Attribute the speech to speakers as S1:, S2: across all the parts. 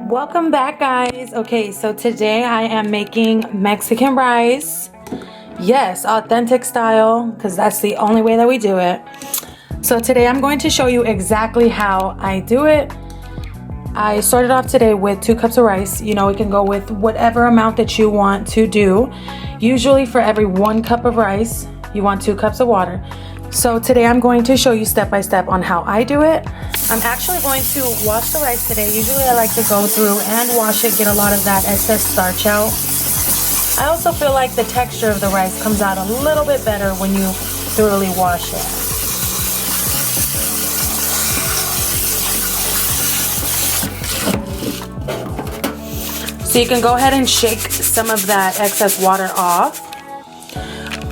S1: Welcome back, guys. Okay, so today I am making Mexican rice. Yes, authentic style, because that's the only way that we do it. So today I'm going to show you exactly how I do it. I started off today with 2 cups of rice. You know, we can go with whatever amount that you want to do. Usually for every 1 cup of rice, you want 2 cups of water. So today I'm going to show you step by step on how I do it. I'm actually going to wash the rice today. Usually I like to go through and wash it, get a lot of that excess starch out. I also feel like the texture of the rice comes out a little bit better when you thoroughly wash it. So you can go ahead and shake some of that excess water off.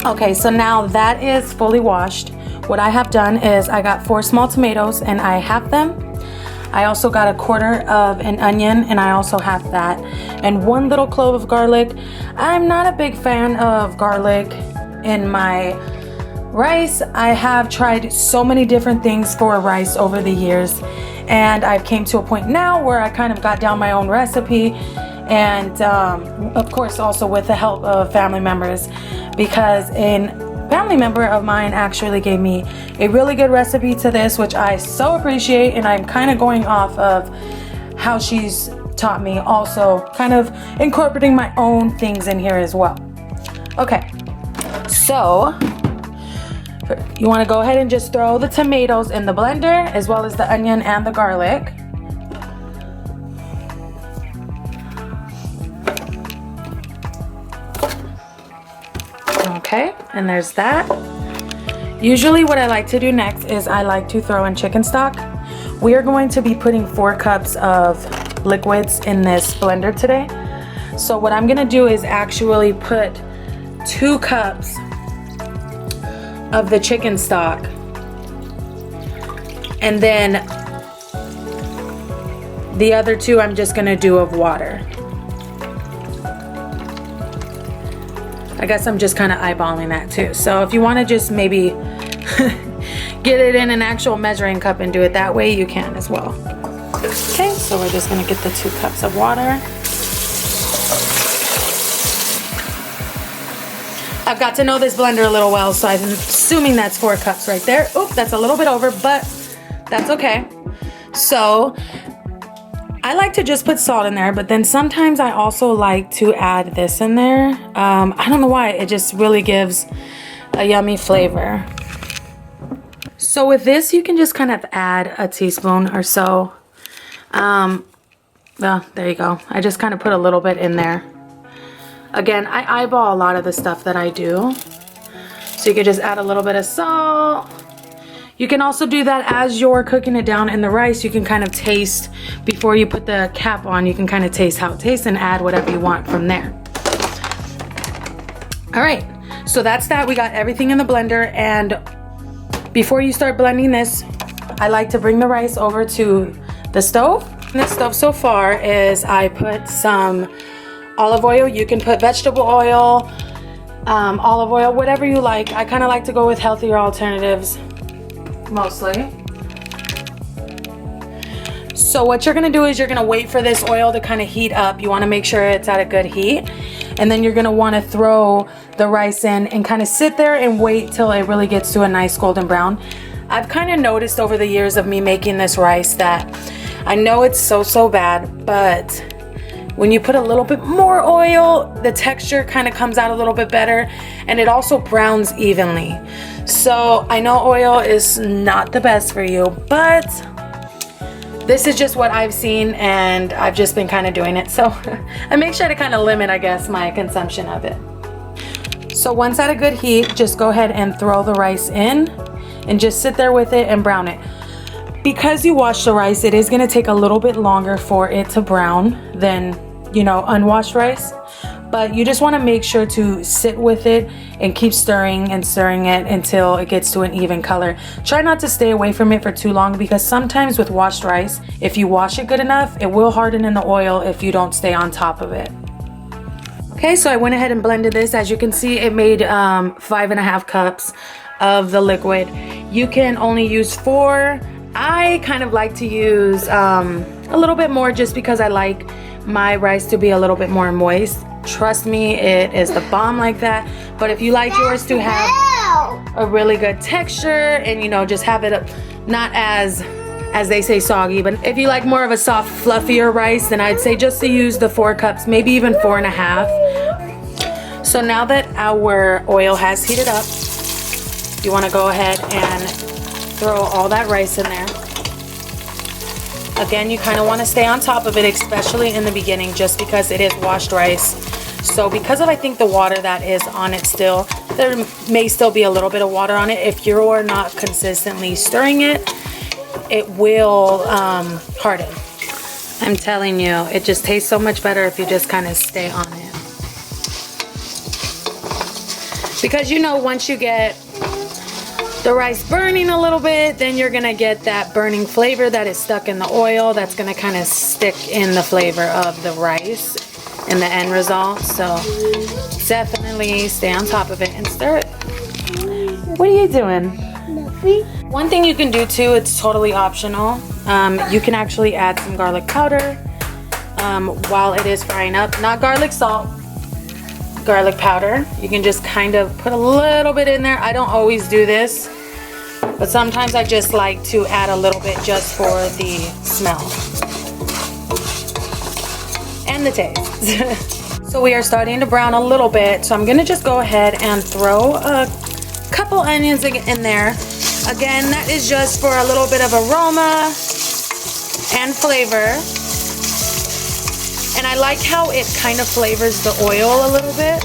S1: Okay, so now that is fully washed. What I have done is I got 4 small tomatoes and I halved them. I also got a 1/4 of an onion and I also halved that. And 1 little clove of garlic. I'm not a big fan of garlic in my rice. I have tried so many different things for rice over the years. And I came to a point now where I kind of got down my own recipe. And of course also with the help of family members, because a family member of mine actually gave me a really good recipe to this, which I so appreciate, and I'm kind of going off of how she's taught me, also kind of incorporating my own things in here as well. Okay, so you want to go ahead and just throw the tomatoes in the blender as well as the onion and the garlic. Okay, and there's that. Usually what I like to do next is I like to throw in chicken stock. We are going to be putting 4 cups of liquids in this blender today. So what I'm gonna do is actually put 2 cups of the chicken stock, and then the other 2 I'm just gonna do of water. I guess I'm just kind of eyeballing that too. So if you want to just maybe get it in an actual measuring cup and do it that way, you can as well. Okay, so we're just going to get the 2 cups of water. I've got to know this blender a little well, so I'm assuming that's 4 cups right there. Oop, that's a little bit over, but that's okay. So I like to just put salt in there, but then sometimes I also like to add this in there. I don't know why, it just really gives a yummy flavor. So with this, you can just kind of add a teaspoon or so. Well, there you go. I just kind of put a little bit in there. Again, I eyeball a lot of the stuff that I do. So you could just add a little bit of salt. You can also do that as you're cooking it down in the rice. You can kind of taste, before you put the cap on, you can kind of taste how it tastes and add whatever you want from there. All right, so that's that. We got everything in the blender, and before you start blending this, I like to bring the rice over to the stove. And the stove so far is I put some olive oil. You can put vegetable oil, olive oil, whatever you like. I kind of like to go with healthier alternatives mostly. So what you're gonna do is you're gonna wait for this oil to kind of heat up. You want to make sure it's at a good heat, and then you're gonna want to throw the rice in and kind of sit there and wait till it really gets to a nice golden brown. I've kind of noticed over the years of me making this rice that I know it's so bad, but when you put a little bit more oil, the texture kind of comes out a little bit better, and it also browns evenly. So I know oil is not the best for you, but this is just what I've seen, and I've just been kind of doing it. So I make sure to kind of limit, I guess, my consumption of it. So once at a good heat, just go ahead and throw the rice in and just sit there with it and brown it. Because you wash the rice, it is going to take a little bit longer for it to brown than, you know, unwashed rice. But you just want to make sure to sit with it and keep stirring and stirring it until it gets to an even color. Try not to stay away from it for too long, because sometimes with washed rice, if you wash it good enough, it will harden in the oil if you don't stay on top of it. Okay, so I went ahead and blended this. As you can see, it made 5.5 cups of the liquid. You can only use 4. I kind of like to use a little bit more just because I like my rice to be a little bit more moist. Trust me, it is the bomb like that. But if you like yours to have a really good texture and, you know, just have it not as they say soggy, but if you like more of a soft, fluffier rice, then I'd say just to use the 4 cups, maybe even 4.5. So now that our oil has heated up, you want to go ahead and throw all that rice in there. Again, you kind of want to stay on top of it, especially in the beginning, just because it is washed rice. So because of, I think, the water that is on it still, there may still be a little bit of water on it. If you're not consistently stirring it, it will harden. I'm telling you, it just tastes so much better if you just kind of stay on it. Because, you know, once you get the rice burning a little bit, then you're gonna get that burning flavor that is stuck in the oil. That's gonna kind of stick in the flavor of the rice in the end result. So definitely stay on top of it and stir it. What are you doing? Nothing. One thing you can do too, it's totally optional. You can actually add some garlic powder while it is frying up. Not garlic salt, garlic powder. You can just kind of put a little bit in there. I don't always do this, but sometimes I just like to add a little bit just for the smell and the taste. So we are starting to brown a little bit, so I'm gonna just go ahead and throw a couple onions in there. Again, that is just for a little bit of aroma and flavor. And I like how it kind of flavors the oil a little bit.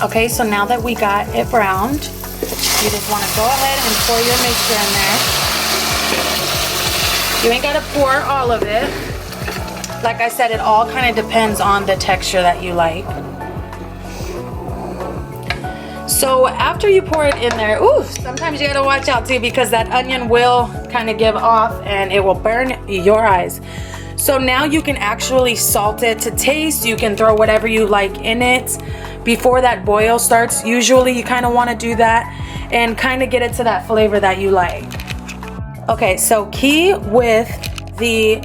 S1: Okay, so now that we got it browned, you just want to go ahead and pour your mixture in there. You ain't got to pour all of it. Like I said, it all kind of depends on the texture that you like. So after you pour it in there, ooh, sometimes you gotta watch out too, because that onion will kind of give off and it will burn your eyes. So now you can actually salt it to taste. You can throw whatever you like in it before that boil starts. Usually you kind of want to do that and kind of get it to that flavor that you like. Okay, so key with the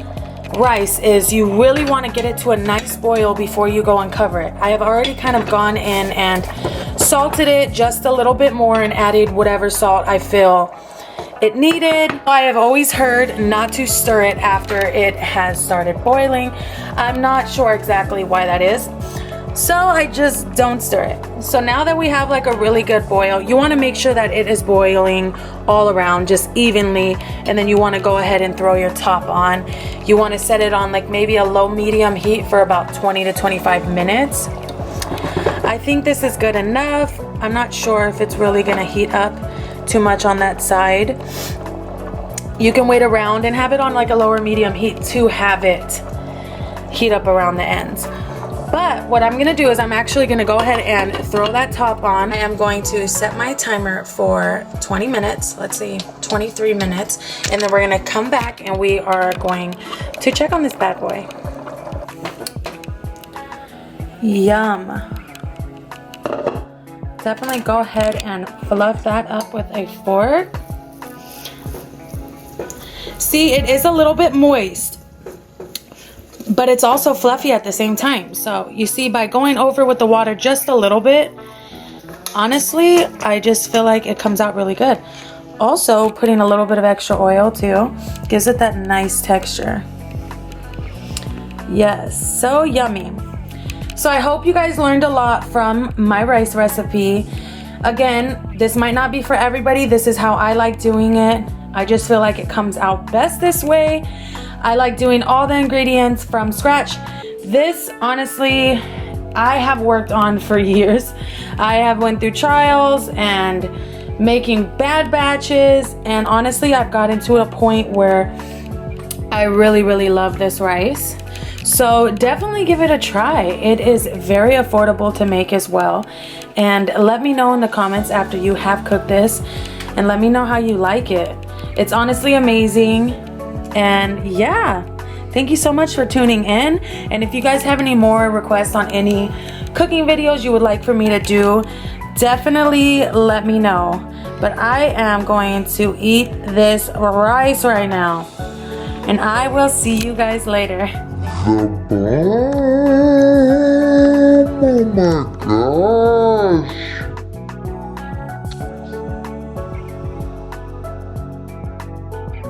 S1: rice is you really want to get it to a nice boil before you go and cover it. I have already kind of gone in and salted it just a little bit more and added whatever salt I feel it needed. I have always heard not to stir it after it has started boiling. I'm not sure exactly why that is, so I just don't stir it. So now that we have like a really good boil, you want to make sure that it is boiling all around just evenly, and then you want to go ahead and throw your top on. You want to set it on like maybe a low medium heat for about 20 to 25 minutes. I think this is good enough. I'm not sure if it's really gonna heat up too much on that side. You can wait around and have it on like a lower medium heat to have it heat up around the ends. But what I'm gonna do is I'm actually gonna go ahead and throw that top on. I am going to set my timer for 20 minutes. Let's see, 23 minutes. And then we're gonna come back and we are going to check on this bad boy. Yum. Definitely go ahead and fluff that up with a fork. See, it is a little bit moist, but it's also fluffy at the same time. So you see, by going over with the water just a little bit, honestly, I just feel like it comes out really good. Also, putting a little bit of extra oil too gives it that nice texture. Yes, so yummy. So I hope you guys learned a lot from my rice recipe. Again, this might not be for everybody. This is how I like doing it. I just feel like it comes out best this way. I like doing all the ingredients from scratch. This, honestly, I have worked on for years. I have went through trials and making bad batches, and honestly, I've gotten to a point where I really love this rice. So definitely give it a try. It is very affordable to make as well. And let me know in the comments after you have cooked this, and let me know how you like it. It's honestly amazing. And yeah, thank you so much for tuning in. And if you guys have any more requests on any cooking videos you would like for me to do, definitely let me know. But I am going to eat this rice right now. And I will see you guys later.
S2: The bomb.